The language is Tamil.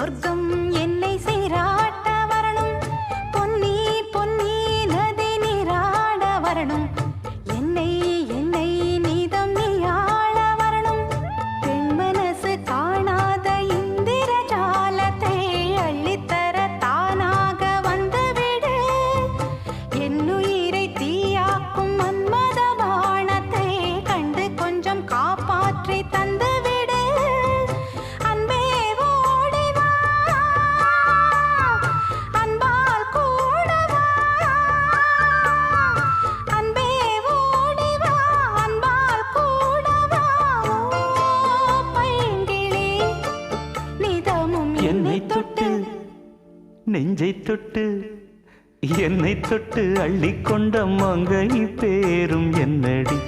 சொர்க்கம் என்னை சீராட்ட வரணும், பொன்னி பொன்னி நதி நீராட வரணும், என்னை என்னை நீதம் நீயாள வரணும். பெண் மனசு காணாத இந்திர ஜாலத்தை அள்ளித்தர தானாக வந்துவிடு. என்னுயிரை தீயாக்கும் மன்மத பாணத்தை கண்டு கொஞ்சம் காப்பாற்றி தந்துவிடு. அன்பே ஓடி வா, அன்பால் கூட வா. அன்பே ஓடி வா, அன்பால் கூட வா. ஓ பைங்கிளி, நிதமும் என்னை தொட்டு நெஞ்சை தொட்டு என்னை தொட்டு அள்ளிக்கொண்ட மங்கை பேரும் என்னடி.